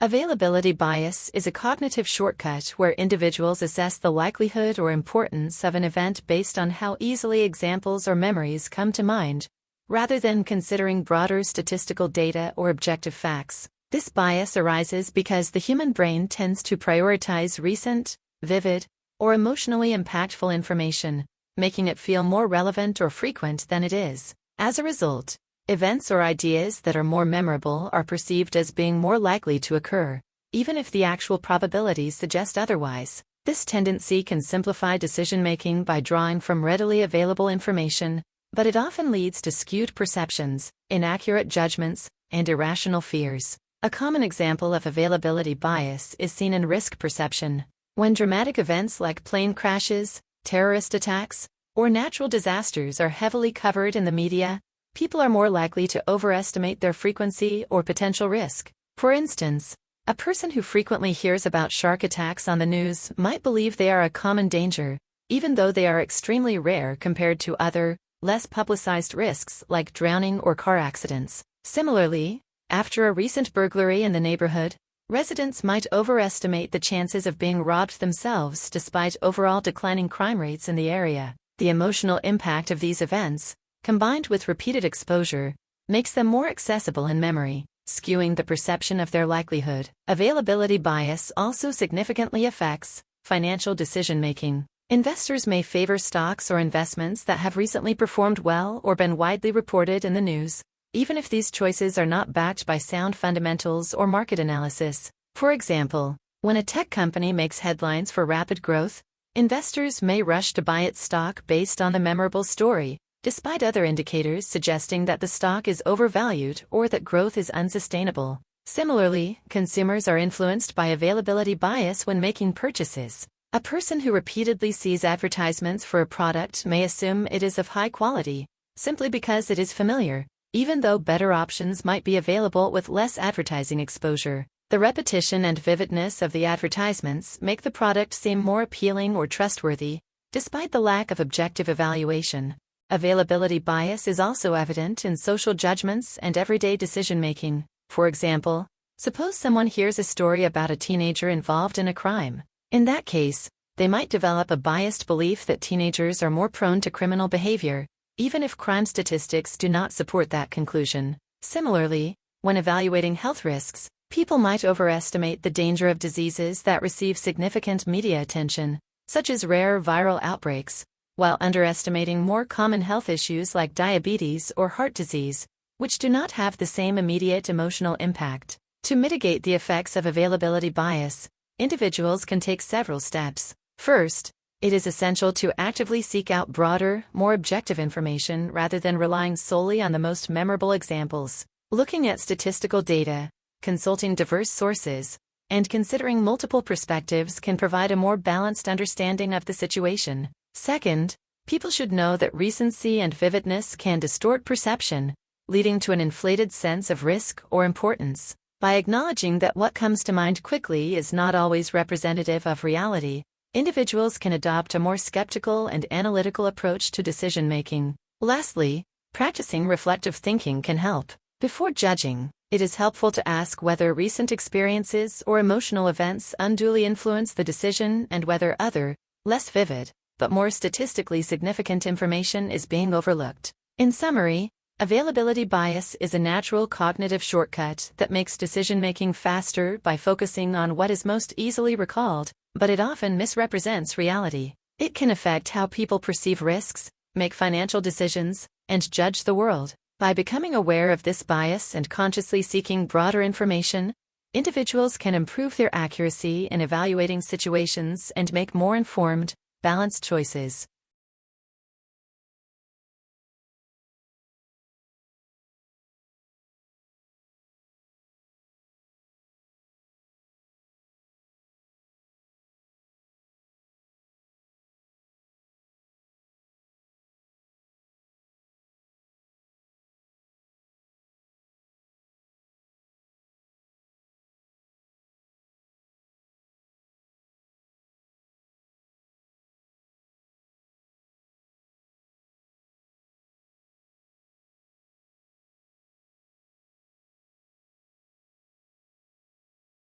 Availability bias is a cognitive shortcut where individuals assess the likelihood or importance of an event based on how easily examples or memories come to mind, rather than considering broader statistical data or objective facts. This bias arises because the human brain tends to prioritize recent, vivid, or emotionally impactful information, making it feel more relevant or frequent than it is. As a result, events or ideas that are more memorable are perceived as being more likely to occur, even if the actual probabilities suggest otherwise. This tendency can simplify decision-making by drawing from readily available information, but it often leads to skewed perceptions, inaccurate judgments, and irrational fears. A common example of availability bias is seen in risk perception. When dramatic events like plane crashes, terrorist attacks, or natural disasters are heavily covered in the media, people are more likely to overestimate their frequency or potential risk. For instance, a person who frequently hears about shark attacks on the news might believe they are a common danger, even though they are extremely rare compared to other, less publicized risks like drowning or car accidents. Similarly, after a recent burglary in the neighborhood, residents might overestimate the chances of being robbed themselves despite overall declining crime rates in the area. The emotional impact of these events, combined with repeated exposure, makes them more accessible in memory, skewing the perception of their likelihood. Availability bias also significantly affects financial decision-making. Investors may favor stocks or investments that have recently performed well or been widely reported in the news, even if these choices are not backed by sound fundamentals or market analysis. For example, when a tech company makes headlines for rapid growth, investors may rush to buy its stock based on the memorable story, despite other indicators suggesting that the stock is overvalued or that growth is unsustainable. Similarly, consumers are influenced by availability bias when making purchases. A person who repeatedly sees advertisements for a product may assume it is of high quality, simply because it is familiar, even though better options might be available with less advertising exposure. The repetition and vividness of the advertisements make the product seem more appealing or trustworthy, despite the lack of objective evaluation. Availability bias is also evident in social judgments and everyday decision-making. For example, suppose someone hears a story about a teenager involved in a crime. In that case, they might develop a biased belief that teenagers are more prone to criminal behavior, even if crime statistics do not support that conclusion. Similarly, when evaluating health risks, people might overestimate the danger of diseases that receive significant media attention, such as rare viral outbreaks, while underestimating more common health issues like diabetes or heart disease, which do not have the same immediate emotional impact. To mitigate the effects of availability bias, individuals can take several steps. First, it is essential to actively seek out broader, more objective information rather than relying solely on the most memorable examples. Looking at statistical data, consulting diverse sources, and considering multiple perspectives can provide a more balanced understanding of the situation. Second, people should know that recency and vividness can distort perception, leading to an inflated sense of risk or importance. By acknowledging that what comes to mind quickly is not always representative of reality, individuals can adopt a more skeptical and analytical approach to decision-making. Lastly, practicing reflective thinking can help. Before judging, it is helpful to ask whether recent experiences or emotional events unduly influence the decision and whether other, less vivid, but more statistically significant information is being overlooked. In summary, availability bias is a natural cognitive shortcut that makes decision-making faster by focusing on what is most easily recalled, but it often misrepresents reality. It can affect how people perceive risks, make financial decisions, and judge the world. By becoming aware of this bias and consciously seeking broader information, individuals can improve their accuracy in evaluating situations and make more informed, balanced choices.